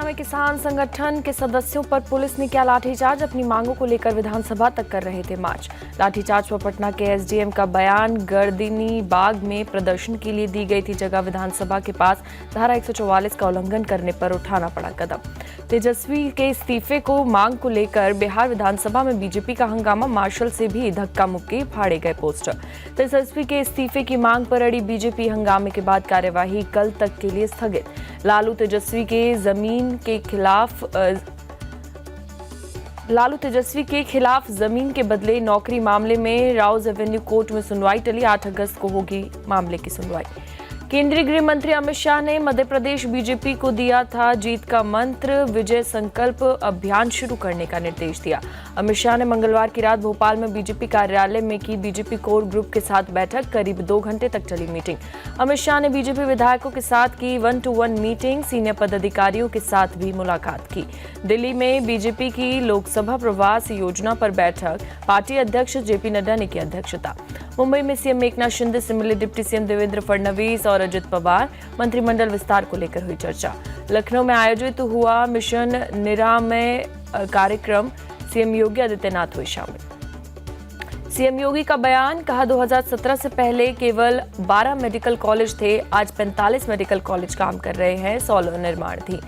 में किसान संगठन के सदस्यों पर पुलिस ने किया लाठीचार्ज। अपनी मांगों को लेकर विधानसभा तक कर रहे थे मार्च। लाठीचार्ज पर पटना के एसडीएम का बयान। गर्दनी बाग में प्रदर्शन के लिए दी गई थी जगह। विधानसभा के पास धारा 144 का उल्लंघन करने पर उठाना पड़ा कदम। तेजस्वी के इस्तीफे को मांग को लेकर बिहार विधानसभा में बीजेपी का हंगामा। मार्शल से भी धक्का मुक्की, फाड़े गए पोस्टर। तेजस्वी के इस्तीफे की मांग पर अड़ी बीजेपी। हंगामे के बाद कार्यवाही कल तक के लिए स्थगित। लालू तेजस्वी के खिलाफ जमीन के बदले नौकरी मामले में राउज एवेन्यू कोर्ट में सुनवाई टली। 8 अगस्त को होगी मामले की सुनवाई। केंद्रीय गृह मंत्री अमित शाह ने मध्य प्रदेश बीजेपी को दिया था जीत का मंत्र। विजय संकल्प अभियान शुरू करने का निर्देश दिया। अमित शाह ने मंगलवार की रात भोपाल में बीजेपी कार्यालय में की बीजेपी कोर ग्रुप के साथ बैठक। करीब 2 घंटे तक चली मीटिंग। अमित शाह ने बीजेपी विधायकों के साथ की 1-to-1 मीटिंग। सीनियर पदाधिकारियों के साथ भी मुलाकात की। दिल्ली में बीजेपी की लोकसभा प्रवास योजना पर बैठक। पार्टी अध्यक्ष जेपी नड्डा ने की अध्यक्षता। मुंबई में सीएम एकनाथ शिंदे से मिले डिप्टी सीएम देवेंद्र फडणवीस और अजित पवार। मंत्रिमंडल विस्तार को लेकर हुई चर्चा। लखनऊ में आयोजित हुआ मिशन निरामय कार्यक्रम। सीएम योगी आदित्यनाथ हुए शामिल। सीएम योगी का बयान। कहा 2017 से पहले केवल 12 मेडिकल कॉलेज थे, आज 45 मेडिकल कॉलेज काम कर रहे हैं। 100 निर्माण थी।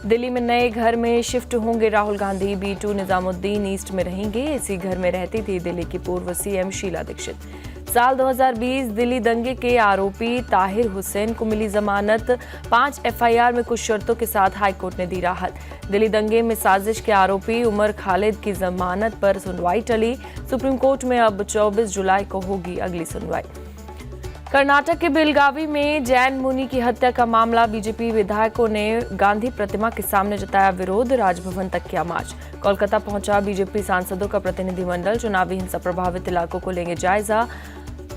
दिल्ली में नए घर में शिफ्ट होंगे राहुल गांधी। B2 निजामुद्दीन ईस्ट में रहेंगे। इसी घर में रहती थी दिल्ली की पूर्व सीएम शीला दीक्षित। साल 2020 दिल्ली दंगे के आरोपी ताहिर हुसैन को मिली जमानत। 5 एफआईआर में कुछ शर्तों के साथ हाईकोर्ट ने दी राहत। दिल्ली दंगे में साजिश के आरोपी उमर खालिद की जमानत पर सुनवाई टली। सुप्रीम कोर्ट में अब 24 जुलाई को होगी अगली सुनवाई। कर्नाटक के बेलगावी में जैन मुनि की हत्या का मामला। बीजेपी विधायकों ने गांधी प्रतिमा के सामने जताया विरोध। राजभवन तक किया मार्च। कोलकाता पहुंचा बीजेपी सांसदों का प्रतिनिधिमंडल। चुनावी हिंसा प्रभावित इलाकों को लेंगे जायजा।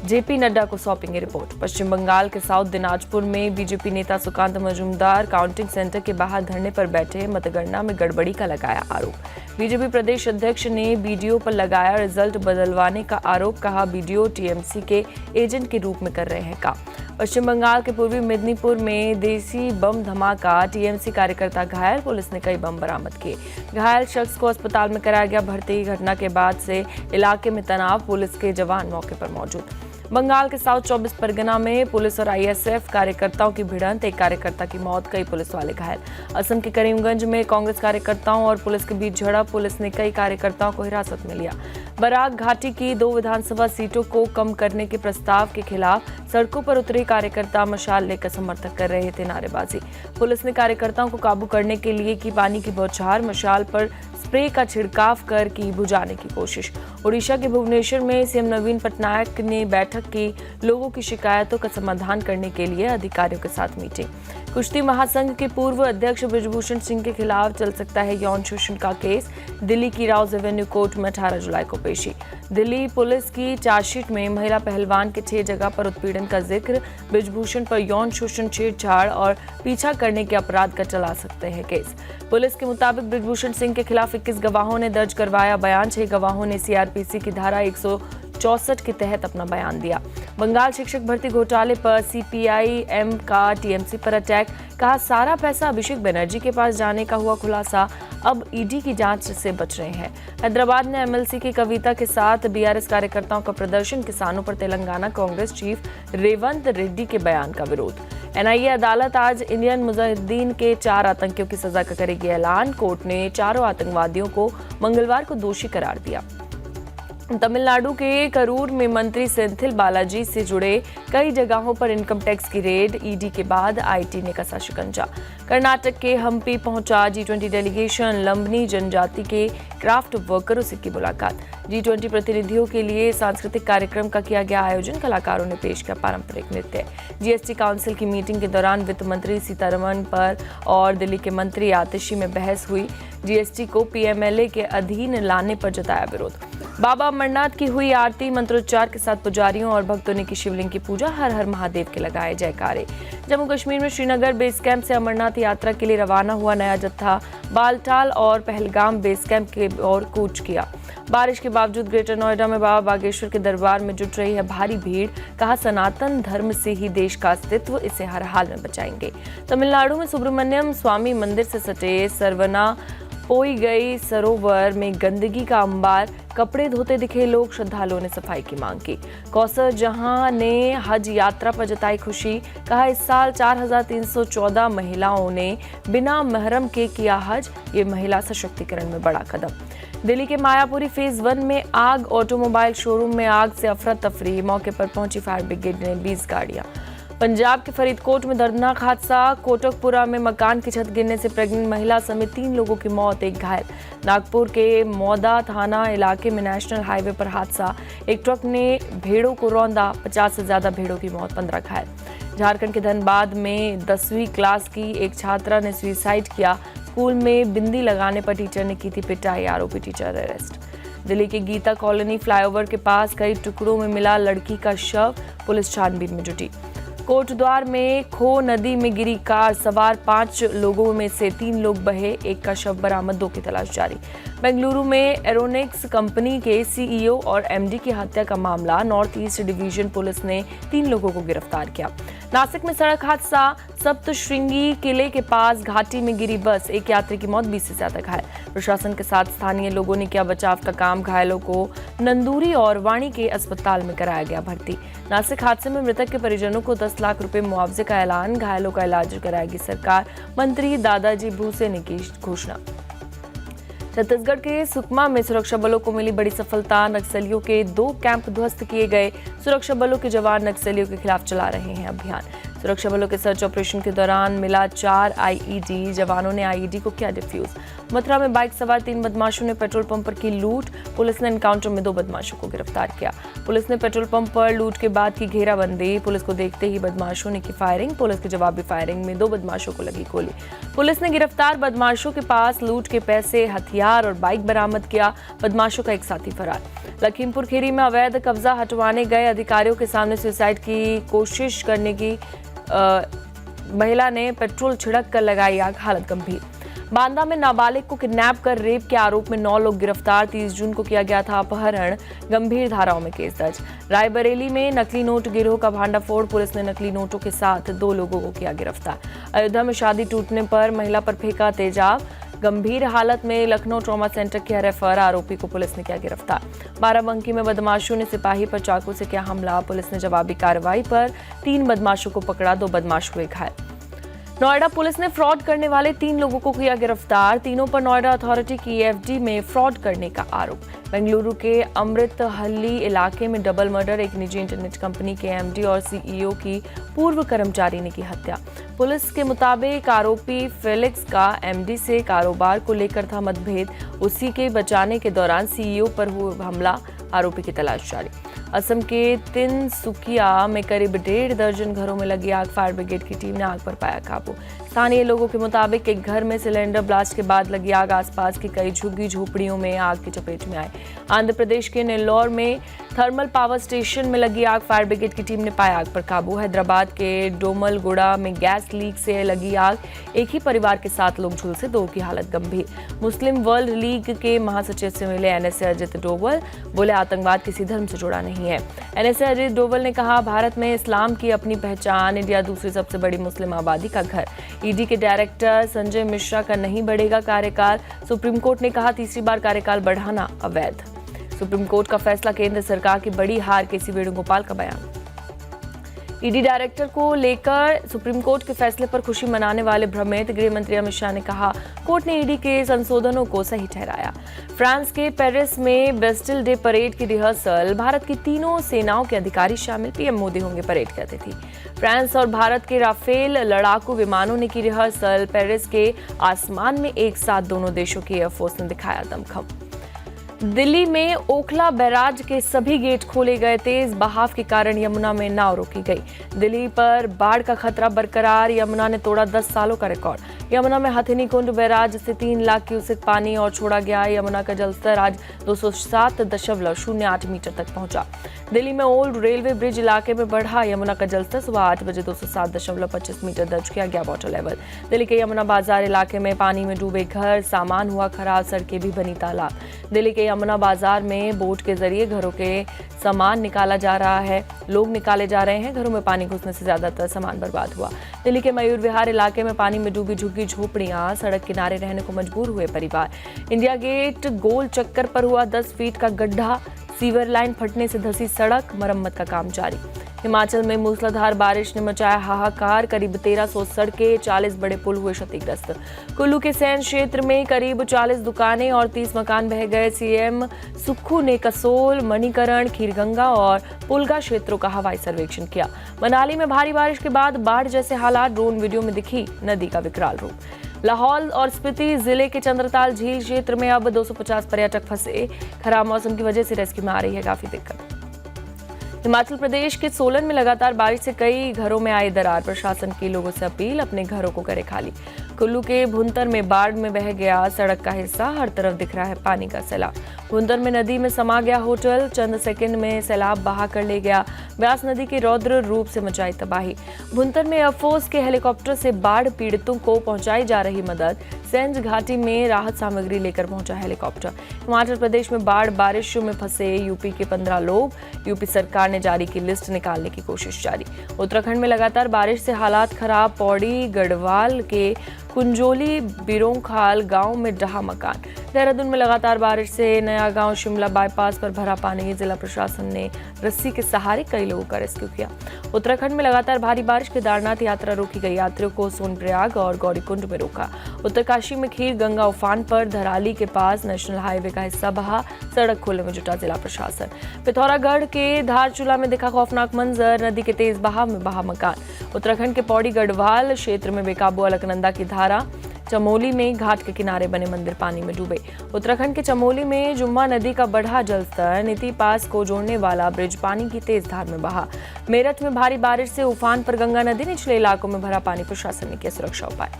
जेपी नड्डा को सौंपेंगे रिपोर्ट। पश्चिम बंगाल के साउथ दिनाजपुर में बीजेपी नेता सुकांत मजूमदार काउंटिंग सेंटर के बाहर धरने पर बैठे। मतगणना में गड़बड़ी का लगाया आरोप। बीजेपी प्रदेश अध्यक्ष ने बीडीओ पर लगाया रिजल्ट बदलवाने का आरोप। कहा बीडीओ टीएमसी के एजेंट के रूप में कर रहे हैं काम। पश्चिम बंगाल के पूर्वी मेदिनीपुर में देसी बम धमाका। टीएमसी कार्यकर्ता घायल। पुलिस ने कई बम बरामद किए। घायल शख्स को अस्पताल में कराया गया भर्ती। घटना के बाद से इलाके में तनाव। पुलिस के जवान मौके पर मौजूद। बंगाल के साउथ 24 परगना में पुलिस और आईएसएफ कार्यकर्ताओं की भिड़ंत। एक कार्यकर्ता की मौत, कई पुलिस वाले घायल। असम के करीमगंज में कांग्रेस कार्यकर्ताओं और पुलिस के बीच झड़प। पुलिस ने कई कार्यकर्ताओं को हिरासत में लिया। बराक घाटी की 2 विधानसभा सीटों को कम करने के प्रस्ताव के खिलाफ सड़कों पर उतरे कार्यकर्ता। मशाल लेकर समर्थन कर रहे थे, नारेबाजी। पुलिस ने कार्यकर्ताओं को काबू करने के लिए की पानी की बौछार। मशाल पर स्प्रे का छिड़काव कर की बुझाने की कोशिश। ओडिशा के भुवनेश्वर में सीएम नवीन पटनायक ने बैठक की। लोगों की शिकायतों का समाधान करने के लिए अधिकारियों के साथ मीटिंग। कुश्ती महासंघ के पूर्व अध्यक्ष बृजभूषण सिंह के खिलाफ चल सकता है यौन शोषण का केस। दिल्ली की राउज एवेन्यू कोर्ट में 18 जुलाई को पेशी। दिल्ली पुलिस की चार्जशीट में महिला पहलवान के 6 जगह पर उत्पीड़न का जिक्र। बृजभूषण पर यौन शोषण, छेड़छाड़ और पीछा करने के अपराध का चला सकते हैं केस। पुलिस के मुताबिक बृजभूषण सिंह के खिलाफ 21 गवाहों ने दर्ज करवाया बयान। 6 गवाहों ने सीआरपीसी की धारा 164 के तहत अपना बयान दिया। बंगाल शिक्षक भर्ती घोटाले पर सीपीआई-एम का टीएमसी पर अटैक। कहा सारा पैसा अभिषेक बनर्जी के पास जाने का हुआ खुलासा। अब ईडी की जांच से बच रहे हैं। हैदराबाद में एमएलसी की कविता के साथ बीआरएस कार्यकर्ताओं का प्रदर्शन। किसानों पर तेलंगाना कांग्रेस चीफ रेवंत रेड्डी के बयान का विरोध। एनआईए अदालत आज इंडियन मुजाहिदीन के 4 आतंकियों की सजा का करेगी ऐलान। कोर्ट ने 4 आतंकवादियों को मंगलवार को दोषी करार दिया। तमिलनाडु के करूर में मंत्री सेंथिल बालाजी से जुड़े कई जगहों पर इनकम टैक्स की रेड। ईडी के बाद आईटी ने कसा शिकंजा। कर्नाटक के हम्पी पहुंचा G20 डेलीगेशन। लंबनी जनजाति के क्राफ्ट वर्करों से की मुलाकात। G20 प्रतिनिधियों के लिए सांस्कृतिक कार्यक्रम का किया गया आयोजन। कलाकारों ने पेश किया पारंपरिक नृत्य। जीएसटी काउंसिल की मीटिंग के दौरान वित्त मंत्री सीतारमण पर और दिल्ली के मंत्री आतिशी में बहस हुई। जीएसटी को पीएमएलए के अधीन लाने पर जताया विरोध। बाबा अमरनाथ की हुई आरती। मंत्रोच्चार के साथ पुजारियों और भक्तों ने की शिवलिंग की पूजा। हर हर महादेव के लगाए जयकारे। जम्मू कश्मीर में श्रीनगर बेस कैंप से अमरनाथ यात्रा के लिए रवाना हुआ नया जत्था बालटाल और पहलगाम बेस कैंप की ओर कूच किया। बारिश के बावजूद ग्रेटर नोएडा में बाबा बागेश्वर के दरबार में जुट रही है भारी भीड़। कहा, सनातन धर्म से ही देश का अस्तित्व, इसे हर हाल में बचाएंगे। तमिलनाडु में सुब्रमण्यम स्वामी मंदिर से सटे सरवना पोई गई सरोवर में गंदगी का अंबार, कपड़े धोते दिखे लोग, श्रद्धालुओं ने सफाई की मांग की। कौसर जहां ने हज यात्रा पर जताई खुशी। कहा, इस साल 4314 महिलाओं ने बिना महरम के किया हज, ये महिला सशक्तिकरण में बड़ा कदम। दिल्ली के मायापुरी फेज 1 में आग, ऑटोमोबाइल शोरूम में आग से अफरा तफरी, मौके पर पहुंची फायर ब्रिगेड ने 20 गाड़ियां। पंजाब के फरीदकोट में दर्दनाक हादसा, कोटकपुरा में मकान की छत गिरने से प्रेग्नेंट महिला समेत 3 लोगों की मौत, 1 घायल। नागपुर के मौदा थाना इलाके में नेशनल हाईवे पर हादसा, एक ट्रक ने भेड़ों को रौंदा, 50 से ज्यादा भेड़ों की मौत, 15 घायल। झारखंड के धनबाद में 10वीं क्लास की एक छात्रा ने सुसाइड किया। स्कूल में बिंदी लगाने पर टीचर ने की थी पिटाई, आरोपी टीचर अरेस्ट। दिल्ली के गीता कॉलोनी फ्लाईओवर के पास कई टुकड़ों में मिला लड़की का शव, पुलिस छानबीन में जुटी। कोटद्वार में खो नदी में गिरी कार, सवार 5 लोगों में से 3 लोग बहे, एक का शव बरामद, 2 की तलाश जारी। बेंगलुरु में एरोनिक्स कंपनी के सीईओ और एमडी की हत्या का मामला, नॉर्थ ईस्ट डिवीजन पुलिस ने 3 लोगों को गिरफ्तार किया। नासिक में सड़क हादसा, सप्तशृंगी किले के पास घाटी में गिरी बस, एक यात्री की मौत, 20 से ज्यादा घायल। प्रशासन के साथ स्थानीय लोगों ने किया बचाव का काम, घायलों को नंदूरी और वाणी के अस्पताल में कराया गया भर्ती। नासिक हादसे में मृतक के परिजनों को 10 लाख रुपए मुआवजे का ऐलान, घायलों का इलाज कराएगी सरकार, मंत्री दादाजी भूसे ने की घोषणा। छत्तीसगढ़ के सुकमा में सुरक्षा बलों को मिली बड़ी सफलता, नक्सलियों के 2 कैंप ध्वस्त किए गए। सुरक्षा बलों के जवान नक्सलियों के खिलाफ चला रहे हैं अभियान। सुरक्षा बलों के सर्च ऑपरेशन के दौरान मिला 4 आईईडी, जवानों ने आईईडी को किया डिफ्यूज। मथुरा में बाइक सवार 3 बदमाशों ने पेट्रोल पंप पर की लूट, पुलिस ने एनकाउंटर में 2 बदमाशों को गिरफ्तार किया। पुलिस ने पेट्रोल पंप पर लूट के बाद की घेराबंदी, पुलिस को देखते ही बदमाशों ने की फायरिंग, पुलिस के जवाबी फायरिंग में 2 बदमाशों को लगी गोली। पुलिस ने गिरफ्तार बदमाशों के पास लूट के पैसे, हथियार और बाइक बरामद किया, बदमाशों का एक साथी फरार। लखीमपुर खीरी में अवैध कब्जा हटवाने गए अधिकारियों के सामने सुसाइड की कोशिश करने की महिला ने पेट्रोल छिड़क कर लगाई आग, हालत गंभीर। बांदा में नाबालिग को किडनैप कर रेप के आरोप में 9 लोग गिरफ्तार, 30 जून को किया गया था अपहरण, गंभीर धाराओं में केस दर्ज। रायबरेली में नकली नोट गिरोह का भांडाफोड़, पुलिस ने नकली नोटों के साथ 2 लोगों को किया गिरफ्तार। अयोध्या में शादी टूटने पर महिला पर फेंका तेजाब, गंभीर हालत में लखनऊ ट्रॉमा सेंटर किया रेफर, आरोपी को पुलिस ने किया गिरफ्तार। बाराबंकी में बदमाशों ने सिपाही पर चाकू से किया हमला, पुलिस ने जवाबी कार्रवाई पर 3 बदमाशों को पकड़ा, 2 बदमाश हुए घायल। नोएडा पुलिस ने फ्रॉड करने वाले 3 लोगों को किया गिरफ्तार, तीनों पर नोएडा अथॉरिटी की एफडी में फ्रॉड करने का आरोप। बेंगलुरु के अमृतहल्ली इलाके में डबल मर्डर, एक निजी इंटरनेट कंपनी के एमडी और सीईओ की पूर्व कर्मचारी ने की हत्या। पुलिस के मुताबिक आरोपी फेलिक्स का एमडी से कारोबार को लेकर था मतभेद, उसी के बचाने के दौरान सीईओ पर हुआ हमला, आरोपी की तलाश जारी। असम के तिनसुकिया में करीब 1.5 दर्जन घरों में लगी आग, फायर ब्रिगेड की टीम ने आग पर पाया काबू। स्थानीय लोगों के मुताबिक एक घर में सिलेंडर ब्लास्ट के बाद लगी आग आसपास की कई झुग्गी झोपड़ियों में आग की चपेट में आए। आंध्र प्रदेश के नेल्लोर में थर्मल पावर स्टेशन में लगी आग, फायर ब्रिगेड की टीम ने पाया आग पर काबू। हैदराबाद के डोमलगुड़ा में गैस लीक से लगी आग, एक ही परिवार के 7 लोग झुलसे, 2 की हालत गंभीर। मुस्लिम वर्ल्ड लीग के महासचिव से मिले एनएसए अजित डोवल, बोले आतंकवाद किसी धर्म से जुड़ा नहीं है। एनएसए अजित डोवल ने कहा, भारत में इस्लाम की अपनी पहचान, इंडिया दूसरी सबसे बड़ी मुस्लिम आबादी का घर। ईडी के डायरेक्टर संजय मिश्रा का नहीं बढ़ेगा कार्यकाल, सुप्रीम कोर्ट ने कहा तीसरी बार कार्यकाल बढ़ाना अवैध। सुप्रीम कोर्ट का फैसला केंद्र सरकार की बड़ी हार, केसी वेणुगोपाल का बयान। ईडी डायरेक्टर को लेकर सुप्रीम कोर्ट के फैसले पर खुशी मनाने वाले भ्रमित, गृह मंत्री अमित शाह ने कहा कोर्ट ने ईडी के संशोधनों को सही ठहराया। फ्रांस के पेरिस में बेस्टिल डे परेड की रिहर्सल, भारत की तीनों सेनाओं के अधिकारी शामिल, पीएम मोदी होंगे परेड के अतिथि। फ्रांस और भारत के राफेल लड़ाकू विमानों ने की रिहर्सल, पेरिस के आसमान में एक साथ दोनों देशों की एयरफोर्स ने दिखाया दमखम। दिल्ली में ओखला बैराज के सभी गेट खोले गए, तेज बहाव के कारण यमुना में नाव रोकी गई। दिल्ली पर बाढ़ का खतरा बरकरार, यमुना ने तोड़ा 10 सालों का रिकॉर्ड। यमुना में हथिनी कुंड बैराज से 3 लाख क्यूसेक पानी और छोड़ा गया। यमुना का जलस्तर आज 207.08 मीटर तक पहुंचा। दिल्ली में ओल्ड रेलवे ब्रिज इलाके में बढ़ा यमुना का जलस्तर। सुबह 8 बजे 207.25 मीटर दर्ज किया गया वाटर लेवल। दिल्ली के यमुना बाजार इलाके में पानी में डूबे घर, सामान हुआ खराब, सड़कें भी बनी तालाब। दिल्ली के यमुना बाजार में बोट के जरिए घरों के सामान निकाला जा रहा है, लोग निकाले जा रहे हैं। घरों में पानी घुसने से ज्यादातर सामान बर्बाद हुआ। दिल्ली के मयूर विहार इलाके में पानी में डूबी झुग्गी झोपड़ियां, सड़क किनारे रहने को मजबूर हुए परिवार। इंडिया गेट गोल चक्कर पर हुआ 10 फीट का गड्ढा, सीवर लाइन फटने से धंसी सड़क, मरम्मत का काम जारी। हिमाचल में मूसलाधार बारिश ने मचाया हाहाकार, करीब 1300 सड़कें, 40 बड़े पुल हुए क्षतिग्रस्त। कुल्लू के सैन क्षेत्र में करीब 40 दुकानें और 30 मकान बह गए। सीएम सुक्खू ने कसोल, मणिकरण, खीरगंगा और पुलगा क्षेत्रों का हवाई सर्वेक्षण किया। मनाली में भारी बारिश के बाद बाढ़ जैसे हालात, ड्रोन वीडियो में दिखी नदी का विकराल रूप। लाहौल और स्पीति जिले के चंद्रताल झील क्षेत्र में अब 250 पर्यटक फंसे। खराब मौसम की वजह से रेस्क्यू में आ रही है काफी दिक्कत। हिमाचल प्रदेश के सोलन में लगातार बारिश से कई घरों में आई दरार। प्रशासन की लोगों से अपील, अपने घरों को करे खाली। कुल्लू के भुंतर में बाढ़ में बह गया सड़क का हिस्सा, हर तरफ दिख रहा है पानी का सैलाब। भुंतर में नदी में समा गया होटल, चंद सेकंड में सैलाब बहा कर ले गया। ब्यास नदी के रौद्र रूप से मचाई तबाही। भुंतर में एयरफोर्स के हेलीकॉप्टर से बाढ़ पीड़ितों को पहुंचाई जा रही मदद। सेंज घाटी में राहत सामग्री लेकर पहुंचा हेलीकॉप्टर। हिमाचल प्रदेश में बाढ़ बारिशों में फंसे यूपी के 15 लोग। यूपी सरकार ने जारी की लिस्ट, निकालने की कोशिश जारी। उत्तराखंड में लगातार बारिश से हालात खराब। पौड़ी गढ़वाल के कुंजोली बिरोंखाल गांव में ढहा मकान। देहरादून में लगातार बारिश से नया गांव शिमला बाईपास पर भरा पानी। जिला प्रशासन ने रस्सी के सहारे कई लोगों का रेस्क्यू किया। उत्तराखंड में लगातार भारी बारिश, केदारनाथ यात्रा रोकी गई। यात्रियों को सोनप्रयाग और गौरीकुंड में रोका। उत्तरकाशी में खीर गंगा उफान पर, धराली के पास नेशनल हाईवे का हिस्सा बहा। सड़क खोलने में जुटा जिला प्रशासन। पिथौरागढ़ के धारचूला में दिखा खौफनाक मंजर, नदी के तेज बहाव में बहा मकान। उत्तराखंड के पौड़ी गढ़वाल क्षेत्र में बेकाबू अलकनंदा की धारा। चमोली में घाट के किनारे बने मंदिर पानी में डूबे। उत्तराखंड के चमोली में जुम्मा नदी का बढ़ा जलस्तर। नीति पास को जोड़ने वाला ब्रिज पानी की तेज धार में बहा। मेरठ में भारी बारिश से उफान पर गंगा नदी, निचले इलाकों में भरा पानी। प्रशासन ने किए सुरक्षा उपाय।